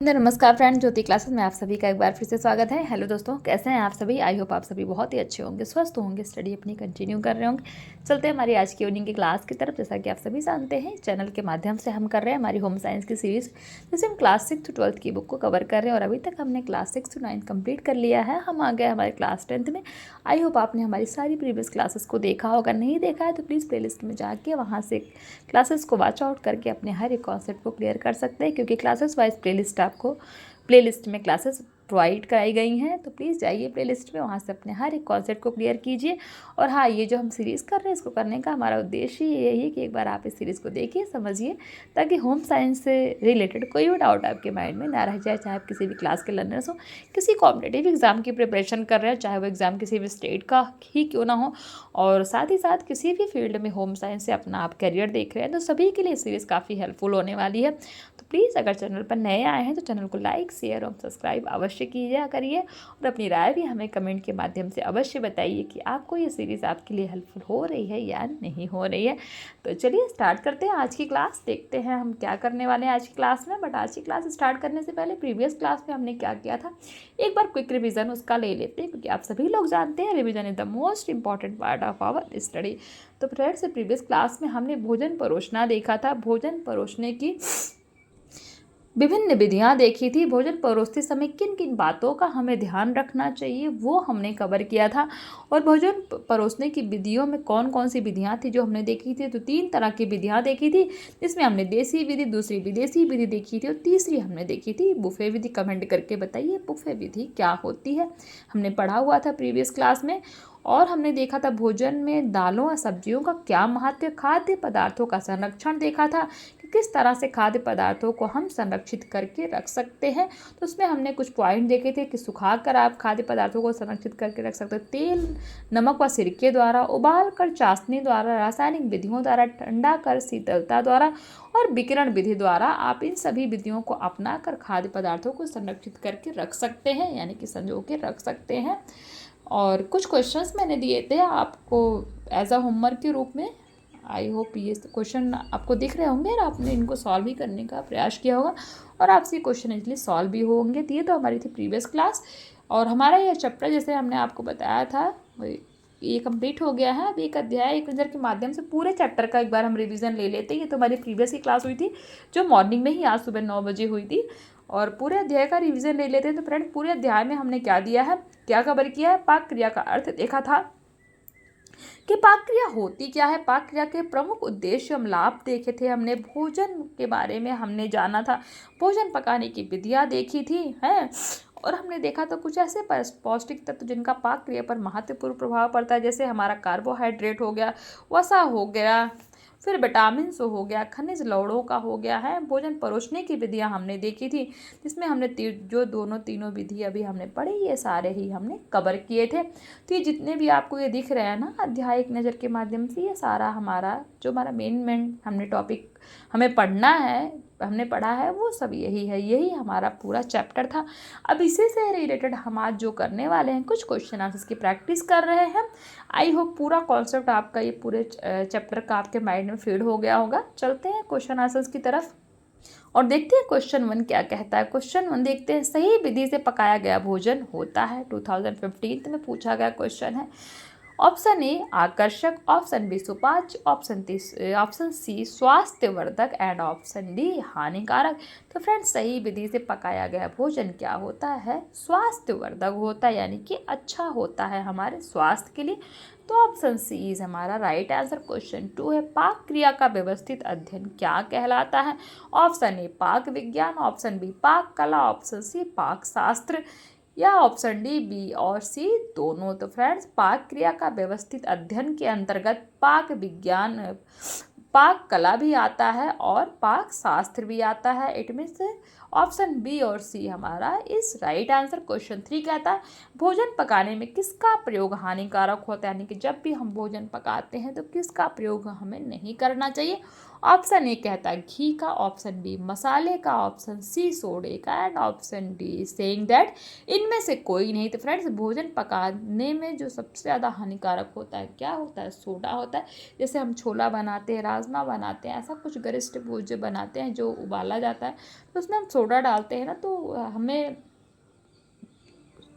नमस्कार फ्रेंड, ज्योति क्लासेस में आप सभी का एक बार फिर से स्वागत है। हेलो दोस्तों, कैसे हैं आप सभी? आई होप आप सभी बहुत ही अच्छे होंगे, स्वस्थ होंगे, स्टडी अपनी कंटिन्यू कर रहे होंगे। चलते हैं हमारी आज की इवनिंग की क्लास की तरफ। जैसा कि आप सभी जानते हैं, चैनल के माध्यम से हम कर रहे हैं हमारी होम साइंस की सीरीज़, जिसे हम क्लास 6 to 12 की बुक को कवर कर रहे हैं। और अभी तक हमने क्लास 6 to 9 कंप्लीट कर लिया है। हम आ गए हमारे क्लास 10th में। आई होप आपने हमारी सारी प्रीवियस क्लासेस को देखा होगा। नहीं देखा है तो प्लीज़ प्लेलिस्ट में जाके वहाँ से क्लासेस को वॉच आउट करके अपने हर एक कॉन्सेप्ट को क्लियर कर सकते हैं, क्योंकि क्लासेस वाइज प्लेलिस्ट आपको प्लेलिस्ट में क्लासेस प्रोवाइड कराई गई हैं। तो प्लीज़ जाइए प्लेलिस्ट में, वहाँ से अपने हर एक कॉन्सेप्ट को क्लियर कीजिए। और हाँ, ये जो हम सीरीज़ कर रहे हैं, इसको करने का हमारा उद्देश्य यही है कि एक बार आप इस सीरीज़ को देखिए, समझिए, ताकि होम साइंस से रिलेटेड कोई भी डाउट आपके माइंड में ना रह जाए। चाहे आप किसी भी क्लास के लर्नर्स हो, किसी कॉम्पिटेटिव एग्जाम की प्रिपरेशन कर रहे हैं, चाहे वो एग्ज़ाम किसी भी स्टेट का ही क्यों ना हो, और साथ ही साथ किसी भी फील्ड में होम साइंस से अपना आप करियर देख रहे हैं, तो सभी के लिए सीरीज़ काफ़ी हेल्पफुल होने वाली है। तो प्लीज़ अगर चैनल पर नए आए हैं तो चैनल को लाइक, शेयर और सब्सक्राइब अवश्य कीजिए करिए, और अपनी राय भी हमें कमेंट के माध्यम से अवश्य बताइए कि आपको ये सीरीज़ आपके लिए हेल्पफुल हो रही है या नहीं हो रही है। तो चलिए स्टार्ट करते हैं आज की क्लास। देखते हैं हम क्या करने वाले हैं आज की क्लास में। बट आज की क्लास स्टार्ट करने से पहले प्रीवियस क्लास में हमने क्या किया था, एक बार क्विक रिविज़न उसका ले लेते हैं, क्योंकि आप सभी लोग जानते हैं revision is the most important part of our study. तो फ्रेंड्स, प्रीवियस क्लास में हमने भोजन परोसना देखा था। भोजन परोसने की विभिन्न विधियाँ देखी थी। भोजन परोसते समय किन किन बातों का हमें ध्यान रखना चाहिए, वो हमने कवर किया था। और भोजन परोसने की विधियों में कौन कौन सी विधियाँ थी जो हमने देखी थी, तो 3 तरह की विधियाँ देखी थी, जिसमें हमने देसी विधि, दूसरी विदेशी विधि देखी थी, और तीसरी हमने देखी थी बुफे विधि। कमेंट करके बताइए बुफे विधि क्या होती है, हमने पढ़ा हुआ था प्रीवियस क्लास में। और हमने देखा था भोजन में दालों और सब्जियों का क्या महत्व, खाद्य पदार्थों का संरक्षण देखा था कि किस तरह से खाद्य पदार्थों को हम संरक्षित करके रख सकते हैं। तो उसमें हमने कुछ पॉइंट देखे थे कि सुखाकर आप खाद्य पदार्थों को संरक्षित करके रख सकते हैं, तेल, नमक व सिरके द्वारा, उबाल कर, चाशनी द्वारा, रासायनिक विधियों द्वारा, ठंडा कर, शीतलता द्वारा, और विकिरण विधि द्वारा। आप इन सभी विधियों को अपना कर खाद्य पदार्थों को संरक्षित करके रख सकते हैं, यानी कि संजो के रख सकते हैं। और कुछ क्वेश्चंस मैंने दिए थे आपको एज अ होमवर्क के रूप में। आई होप ये क्वेश्चन आपको दिख रहे होंगे और आपने इनको सॉल्व भी करने का प्रयास किया होगा, और आपसे क्वेश्चन इजली सॉल्व भी होंगे। तो ये तो हमारी थी प्रीवियस क्लास, और हमारा यह चैप्टर जैसे हमने आपको बताया था ये कंप्लीट हो गया है। अब एक अध्याय एक नज़र के माध्यम से पूरे चैप्टर का एक बार हम रिवीजन ले लेते हैं। ये तो हमारी प्रीवियस की क्लास हुई थी, जो मॉर्निंग में ही आज सुबह 9 बजे हुई थी, और पूरे अध्याय का रिवीजन ले लेते हैं। तो फ्रेंड, पूरे अध्याय में हमने क्या दिया है, क्या कवर किया है, पाक क्रिया का अर्थ देखा था कि पाक क्रिया होती क्या है, पाक क्रिया के प्रमुख उद्देश्य हम लाभ देखे थे, हमने भोजन के बारे में हमने जाना था, भोजन पकाने की विधियाँ देखी थी हैं, और हमने देखा तो कुछ ऐसे पौष्टिक तत्व जिनका पाक क्रिया पर महत्वपूर्ण प्रभाव पड़ता है, जैसे हमारा कार्बोहाइड्रेट हो गया, वसा हो गया, फिर विटामिन हो गया, खनिज लवणों का हो गया है। भोजन परोसने की विधियाँ हमने देखी थी, जिसमें हमने जो तीनों विधि अभी हमने पढ़ी, ये सारे ही हमने कवर किए थे। तो ये जितने भी आपको ये दिख रहे हैं ना अध्याय एक नज़र के माध्यम से, ये सारा हमारा जो हमारा मेन हमने टॉपिक हमें पढ़ना है, हमने पढ़ा है, वो सब यही है, यही हमारा पूरा चैप्टर था। अब इसी से रिलेटेड हम आज जो करने वाले हैं, कुछ क्वेश्चन आंसर्स की प्रैक्टिस कर रहे हैं। आई होप पूरा कॉन्सेप्ट आपका ये पूरे चैप्टर का आपके माइंड में फीड हो गया होगा। चलते हैं क्वेश्चन आंसर्स की तरफ और देखते हैं क्वेश्चन 1 क्या कहता है। क्वेश्चन 1 देखते हैं, सही विधि से पकाया गया भोजन होता है। 2015 में पूछा गया क्वेश्चन है। ऑप्शन ए आकर्षक, ऑप्शन बी सुपाच्य, ऑप्शन सी स्वास्थ्यवर्धक, एंड ऑप्शन डी हानिकारक। तो फ्रेंड्स, सही विधि से पकाया गया भोजन क्या होता है, स्वास्थ्यवर्धक होता है, यानी कि अच्छा होता है हमारे स्वास्थ्य के लिए। तो ऑप्शन सी इज हमारा राइट आंसर। क्वेश्चन 2 है, पाक क्रिया का व्यवस्थित अध्ययन क्या कहलाता है। ऑप्शन ए पाक विज्ञान, ऑप्शन बी पाक कला, ऑप्शन सी पाक शास्त्र, या ऑप्शन डी बी और सी दोनों। तो फ्रेंड्स, पाक क्रिया का व्यवस्थित अध्ययन के अंतर्गत पाक विज्ञान, पाक कला भी आता है और पाक शास्त्र भी आता है। इट मीन्स ऑप्शन बी और सी हमारा इस राइट आंसर। क्वेश्चन 3 कहता है, भोजन पकाने में किसका प्रयोग हानिकारक होता है, यानी कि जब भी हम भोजन पकाते हैं तो किसका प्रयोग हमें नहीं करना चाहिए। ऑप्शन ए कहता है घी का, ऑप्शन बी मसाले का, ऑप्शन सी सोडे का, and option D saying that इनमें से कोई नहीं। तो फ्रेंड्स भोजन पकाने में जो सबसे ज़्यादा हानिकारक होता है क्या होता है? सोडा होता है। जैसे हम छोला बनाते हैं, राजमा बनाते हैं, ऐसा कुछ गरिष्ठ भोज्य बनाते हैं जो उबाला जाता है, तो उसमें हम सोडा डालते हैं ना, तो हमें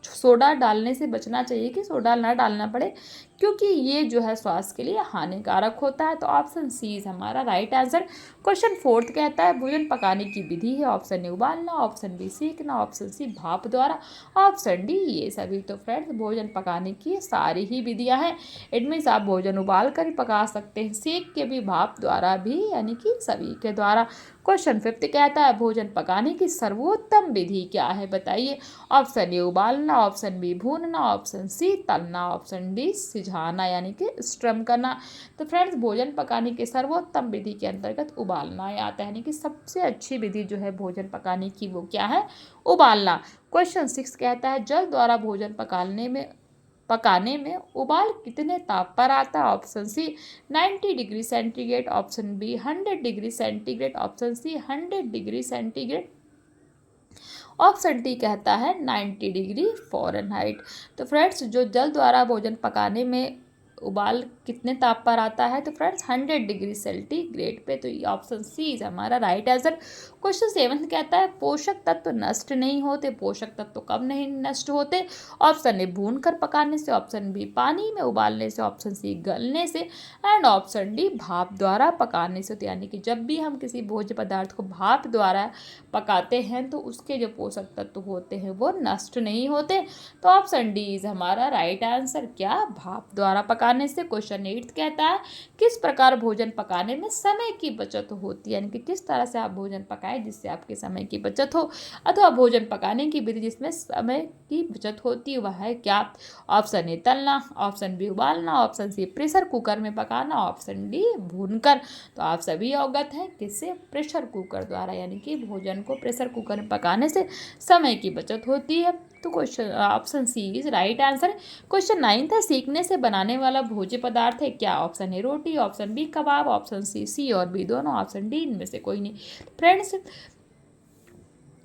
सोडा डालने से बचना चाहिए कि सोडा ना डालना पड़े, क्योंकि ये जो है स्वास्थ्य के लिए हानिकारक होता है। तो ऑप्शन सी इज हमारा राइट आंसर। क्वेश्चन 4 कहता है भोजन पकाने की विधि है, ऑप्शन ए उबालना, ऑप्शन बी सेकना, ऑप्शन सी भाप द्वारा, ऑप्शन डी ये सभी। तो फ्रेंड्स भोजन पकाने की सारी ही विधियां हैं। इट मीन्स आप भोजन उबाल कर ही पका सकते हैं, सेक के भी, भाप द्वारा भी, यानी कि सभी के द्वारा। क्वेश्चन 5 कहता है भोजन पकाने की सर्वोत्तम विधि क्या है, बताइए। ऑप्शन ए उबालना, ऑप्शन बी भूनना, ऑप्शन सी तलना, ऑप्शन डी सिझाना यानी कि स्ट्रम करना। तो फ्रेंड्स भोजन पकाने की सर्वोत्तम विधि के अंतर्गत उबालना आता है, यानी कि सबसे अच्छी विधि जो है भोजन पकाने की वो क्या है? उबालना। क्वेश्चन 6 कहता है जल द्वारा भोजन पकाने में उबाल कितने ताप पर आता है? Option C 90 degree centigrade, option B 100 degree centigrade, option C 100 degree centigrade, option D कहता है 90 डिग्री फ़ारेनहाइट। तो फ्रेंड्स जो जल द्वारा भोजन पकाने में उबाल कितने ताप पर आता है? तो फ्रेंड्स 100 डिग्री सेंटीग्रेड पे। तो ये ऑप्शन सी इज हमारा राइट आंसर। क्वेश्चन 7 कहता है पोषक तत्व नष्ट नहीं होते, पोषक तत्व कब नहीं नष्ट होते? ऑप्शन ए भून कर पकाने से, ऑप्शन बी पानी में उबालने से, ऑप्शन सी गलने से, एंड ऑप्शन डी भाप द्वारा पकाने से। तो यानी कि जब भी हम किसी भोज्य पदार्थ को भाप द्वारा पकाते हैं तो उसके जो पोषक तत्व होते हैं वो नष्ट नहीं होते। तो ऑप्शन डी इज हमारा राइट आंसर। क्या? भाप द्वारा पकाने से। क्वेश्चन 8 कहता है किस प्रकार भोजन पकाने में समय की बचत होती है, यानी कि किस तरह से आप भोजन पकाएं जिससे आपके समय की बचत हो, अथवा भोजन पकाने की विधि जिसमें समय की बचत होती है वह है क्या? ऑप्शन ए तलना, ऑप्शन बी उबालना, ऑप्शन सी प्रेशर कुकर में पकाना, ऑप्शन डी भूनकर। तो आप सभी अवगत हैं किससे? प्रेशर कुकर द्वारा, यानी कि भोजन को प्रेशर कुकर में पकाने से समय की बचत होती है। तो question option C is right answer. Question 9 था सीखने से बनाने वाला भोज्य पदार्थ है क्या? ऑप्शन ए रोटी, option B kebab, option C और बी दोनों, ऑप्शन डी इनमें से कोई नहीं। फ्रेंड्स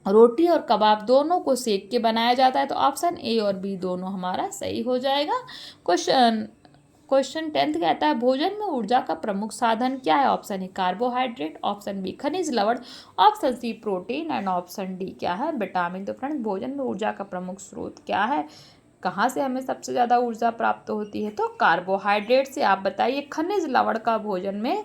रोटी और कबाब दोनों को सेक के बनाया जाता है, तो ऑप्शन ए और बी दोनों हमारा सही हो जाएगा। क्वेश्चन 10 कहता है भोजन में ऊर्जा का प्रमुख साधन क्या है? Option A carbohydrate, option B खनिज लवण, option C protein, and option D क्या है? विटामिन। तो फ्रेंड्स भोजन में ऊर्जा का प्रमुख स्रोत क्या है? कहाँ से हमें सबसे ज़्यादा ऊर्जा प्राप्त होती है? तो कार्बोहाइड्रेट से। आप बताइए खनिज लवण का भोजन में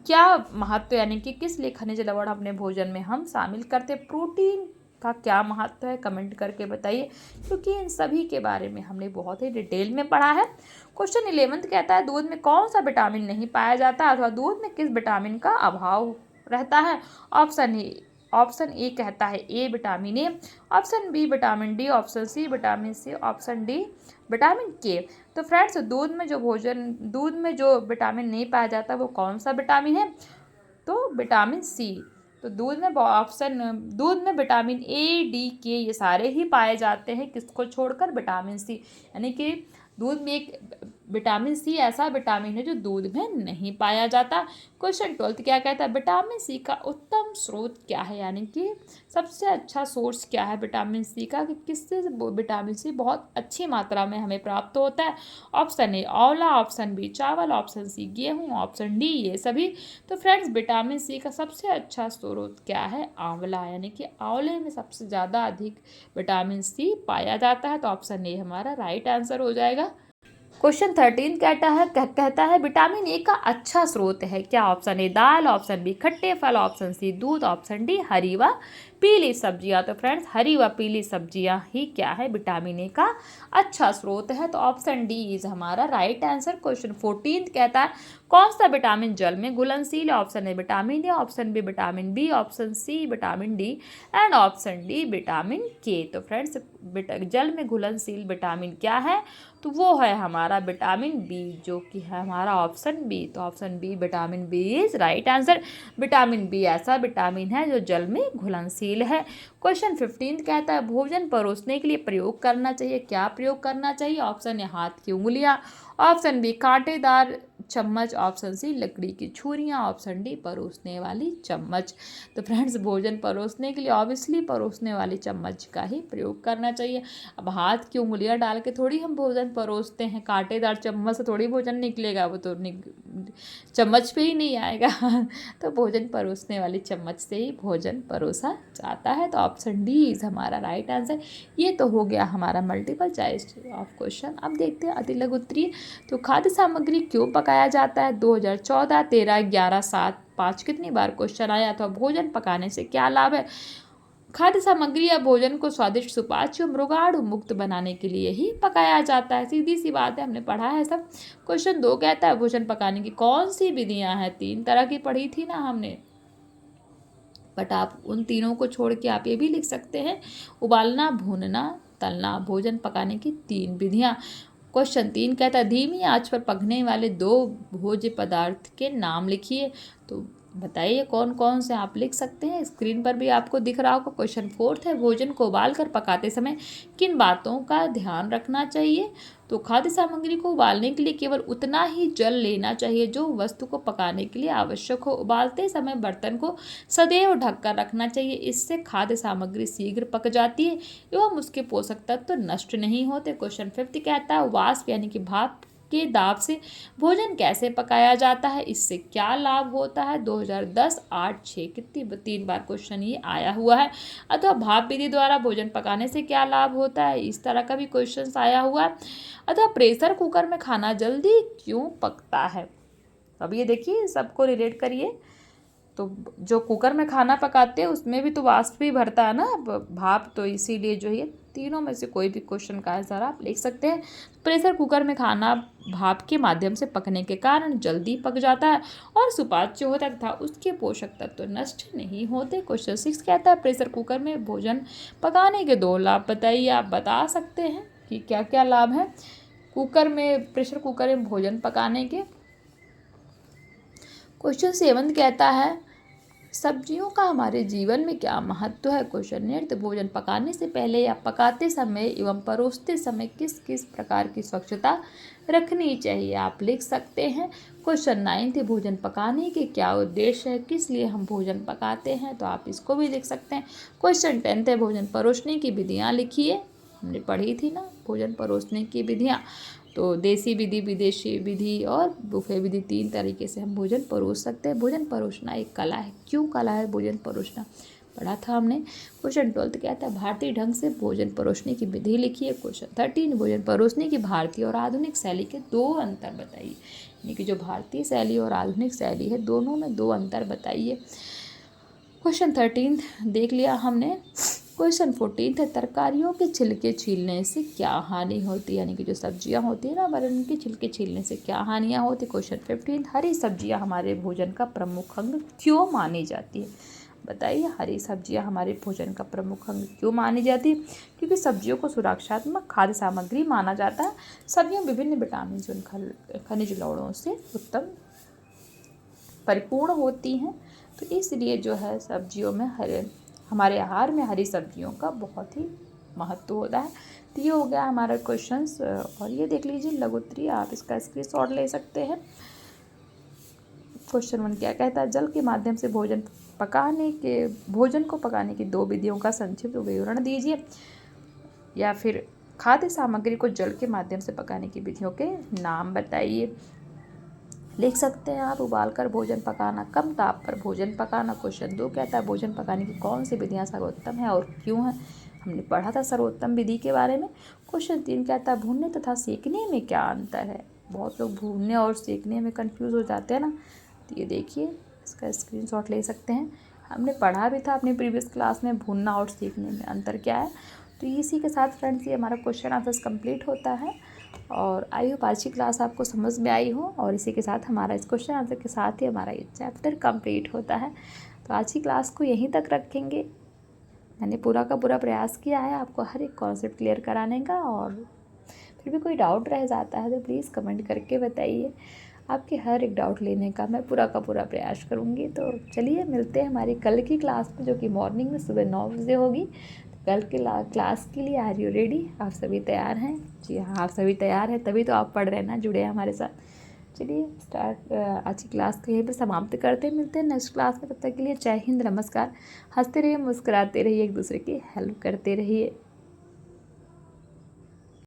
क्या महत्व, यानी कि किस लिए खनिज लवण अपने भोजन में हम शामिल करते हैं? प्रोटीन का क्या महत्व है? कमेंट करके बताइए, क्योंकि इन सभी के बारे में हमने बहुत ही डिटेल में पढ़ा है। क्वेश्चन 11 कहता है दूध में कौन सा विटामिन नहीं पाया जाता, अथवा दूध में किस विटामिन का अभाव रहता है? ऑप्शन ए कहता है A vitamin A, option B vitamin D, option C vitamin C, option D vitamin K. तो फ्रेंड्स दूध में जो विटामिन नहीं पाया जाता वो कौन सा विटामिन है? तो विटामिन सी। तो दूध में विटामिन ए, डी, के ये सारे ही पाए जाते हैं, किसको छोड़कर? Vitamin C. यानी कि दूध में एक विटामिन सी ऐसा विटामिन है जो दूध में नहीं पाया जाता। क्वेश्चन 12 क्या कहता है विटामिन सी का उत्तम स्रोत क्या है, यानी कि सबसे अच्छा सोर्स क्या है विटामिन सी का, कि किससे विटामिन सी बहुत अच्छी मात्रा में हमें प्राप्त होता है? ऑप्शन ए आंवला, ऑप्शन बी चावल, ऑप्शन सी गेहूँ, ऑप्शन डी ये सभी। तो फ्रेंड्स विटामिन सी का सबसे अच्छा स्रोत क्या है? आंवला, यानी कि आंवले में सबसे ज़्यादा अधिक विटामिन सी पाया जाता है। तो ऑप्शन ए हमारा राइट आंसर हो जाएगा। क्वेश्चन 13 कहता है विटामिन ए का अच्छा स्रोत है क्या? ऑप्शन ए दाल, ऑप्शन बी खट्टे फल, ऑप्शन सी दूध, ऑप्शन डी हरी व पीली सब्जियां। तो फ्रेंड्स हरी व पीली सब्जियां ही क्या है? विटामिन ए का अच्छा स्रोत है। तो ऑप्शन डी इज हमारा राइट आंसर। क्वेश्चन 14 कहता है कौन सा विटामिन जल में घुलनशील है? Option A vitamin A, option B vitamin B, option C vitamin D, and option D vitamin K. तो फ्रेंड्स जल में घुलनशील विटामिन क्या है? तो वो है हमारा विटामिन बी, जो कि है हमारा ऑप्शन बी। तो option B vitamin B is right answer. Vitamin B ऐसा विटामिन है जो जल में घुलनशील है। क्वेश्चन 15 कहता है भोजन परोसने के लिए प्रयोग करना चाहिए क्या? प्रयोग करना चाहिए? ऑप्शन ए हाथ की उंगलियां, ऑप्शन बी कांटेदार चम्मच, ऑप्शन सी लकड़ी की छुरियाँ, ऑप्शन डी परोसने वाली चम्मच। तो फ्रेंड्स भोजन परोसने के लिए ऑब्वियसली परोसने वाली चम्मच का ही प्रयोग करना चाहिए। अब हाथ की उंगलियां डाल के थोड़ी हम भोजन परोसते हैं, कांटेदार चम्मच से थोड़ी भोजन निकलेगा, वो तो चम्मच पे ही नहीं आएगा। तो भोजन परोसने वाली चम्मच से ही भोजन परोसा जाता है। तो ऑप्शन डी इज हमारा राइट आंसर। ये तो हो गया हमारा मल्टीपल चॉइस ऑफ क्वेश्चन। अब देखते हैं अति लघु उत्तरीय। तो खाद्य सामग्री क्यों पकाया जाता है? 2014, 13, 11, 7, 5 कितनी बार क्वेश्चन आया था? भोजन पकाने से क्या लाभ है? खाद्य सामग्री या भोजन को स्वादिष्ट, सुपाच्य, मृगाणु मुक्त बनाने के लिए ही पकाया जाता है। सीधी सी बात है, हमने पढ़ा है सब। क्वेश्चन 2 कहता है भोजन पकाने की कौन सी विधियां हैं? 3 तरह की पढ़ी थी ना हमने, बट आप उन तीनों को छोड़ के आप ये भी लिख सकते हैं, उबालना, भूनना, तलना। भोजन पकाने की 3 विधियां। क्वेश्चन 3 कहता है धीमी आंच पर पकने वाले 2 भोज्य पदार्थ के नाम लिखिए। तो बताइए कौन कौन से आप लिख सकते हैं। स्क्रीन पर भी आपको दिख रहा होगा। क्वेश्चन 4 है भोजन को उबालकर पकाते समय किन बातों का ध्यान रखना चाहिए? तो खाद्य सामग्री को उबालने के लिए केवल उतना ही जल लेना चाहिए जो वस्तु को पकाने के लिए आवश्यक हो। उबालते समय बर्तन को सदैव ढककर रखना चाहिए, इससे खाद्य सामग्री शीघ्र पक जाती है एवं उसके पोषक तत्व नष्ट नहीं होते। क्वेश्चन 5 कहता है वाष्प यानी कि भाप के दाब से भोजन कैसे पकाया जाता है? इससे क्या लाभ होता है? 2010, 8, 6 कितनी 3 बार क्वेश्चन ये आया हुआ है। अथवा भाप विधि द्वारा भोजन पकाने से क्या लाभ होता है? इस तरह का भी क्वेश्चन आया हुआ है। अथवा प्रेशर कुकर में खाना जल्दी क्यों पकता है? अब ये देखिए सबको रिलेट करिए। तो जो कुकर में खाना पकाते हैं उसमें भी तो वाष्प भी भरता है ना भाप, तो इसीलिए जो है तीनों में से कोई भी क्वेश्चन का आंसर आप लिख सकते हैं। प्रेशर कुकर में खाना भाप के माध्यम से पकने के कारण जल्दी पक जाता है और सुपाच्य होता है तथा उसके पोषक तत्व नष्ट नहीं होते। क्वेश्चन 6 कहता है प्रेशर कुकर में भोजन पकाने के 2 लाभ बताइए। आप बता सकते हैं कि क्या क्या लाभ है प्रेशर कुकर में भोजन पकाने के। क्वेश्चन 7 कहता है सब्जियों का हमारे जीवन में क्या महत्व है? क्वेश्चन 8 भोजन पकाने से पहले या पकाते समय एवं परोसते समय किस किस प्रकार की स्वच्छता रखनी चाहिए? आप लिख सकते हैं। क्वेश्चन 9 भोजन पकाने के क्या उद्देश्य है? किस लिए हम भोजन पकाते हैं? तो आप इसको भी लिख सकते हैं। क्वेश्चन 10 भोजन परोसने की विधियाँ लिखिए। हमने पढ़ी थी ना भोजन परोसने की विधियाँ। तो देसी विधि, विदेशी विधि और बुफे विधि, 3 तरीके से हम भोजन परोस सकते हैं। भोजन परोसना एक कला है। क्यों कला है भोजन परोसना? पढ़ा था हमने। क्वेश्चन 12 क्या था भारतीय ढंग से भोजन परोसने की विधि लिखिए। क्वेश्चन 13 भोजन परोसने की भारतीय और आधुनिक शैली के 2 अंतर बताइए। यानी कि जो भारतीय शैली और आधुनिक शैली है दोनों में 2 अंतर बताइए। क्वेश्चन 13 देख लिया हमने। क्वेश्चन 14 है तरकारियों के छिलके छीलने से क्या हानि होती है? यानी कि जो सब्जियां होती है ना पर उनके छिलके छीलने से क्या हानियां होती? क्वेश्चन 15 हरी सब्जियां हमारे भोजन का प्रमुख अंग क्यों मानी जाती है? बताइए हरी सब्जियां हमारे भोजन का प्रमुख अंग क्यों मानी जाती है? क्योंकि सब्जियों को सुरक्षात्मक खाद्य सामग्री माना जाता है। सब्जियां विभिन्न विटामिन खनिज लवणों से उत्तम परिपूर्ण होती हैं, तो इसलिए जो है सब्जियों में हमारे आहार में हरी सब्जियों का बहुत ही महत्व होता है। तो ये हो गया हमारा क्वेश्चंस। और ये देख लीजिए लघु उत्तरीय, आप इसका स्क्रीनशॉट ले सकते हैं। क्वेश्चन 1 क्या कहता है जल के माध्यम से भोजन को पकाने की 2 विधियों का संक्षिप्त विवरण दीजिए। या फिर खाद्य सामग्री को जल के माध्यम से पकाने की विधियों के नाम बताइए। लिख सकते हैं आप उबालकर भोजन पकाना, कम ताप पर भोजन पकाना। क्वेश्चन 2 कहता है भोजन पकाने की कौन सी विधियां सर्वोत्तम है और क्यों है? हमने पढ़ा था सर्वोत्तम विधि के बारे में। क्वेश्चन 3 कहता है भूनने तथा सेकने में क्या अंतर है? बहुत लोग भूनने और सेकने में कंफ्यूज हो जाते हैं ना, तो ये देखिए इसका स्क्रीनशॉट ले सकते हैं। हमने पढ़ा भी था अपनी प्रीवियस क्लास में भूनना और सेकने में अंतर क्या है। तो इसी के साथ फ्रेंड्स ये हमारा क्वेश्चन आंसर्स कंप्लीट होता है और आई होप आज की क्लास आपको समझ में आई हो। और इसी के साथ हमारा इस क्वेश्चन आंसर के साथ ही हमारा ये चैप्टर कंप्लीट होता है। तो आज की क्लास को यहीं तक रखेंगे। मैंने पूरा का पूरा प्रयास किया है आपको हर एक कॉन्सेप्ट क्लियर कराने का, और फिर भी कोई डाउट रह जाता है तो प्लीज़ कमेंट करके बताइए। आपके हर एक डाउट लेने का मैं पूरा का पूरा प्रयास करूँगी। तो चलिए मिलते हैं हमारी कल की क्लास में, जो कि मॉर्निंग में सुबह 9 बजे होगी। कल के क्लास के लिए आर यू रेडी? आप सभी तैयार हैं? जी हाँ, आप सभी तैयार हैं, तभी तो आप पढ़ रहे हैं ना, जुड़े हैं हमारे साथ। चलिए आज की क्लास को यहीं पर समाप्त करते हैं। मिलते हैं नेक्स्ट क्लास में, तब तक के लिए जय हिंद, नमस्कार। हंसते रहिए, मुस्कुराते रहिए, एक दूसरे की हेल्प करते रहिए।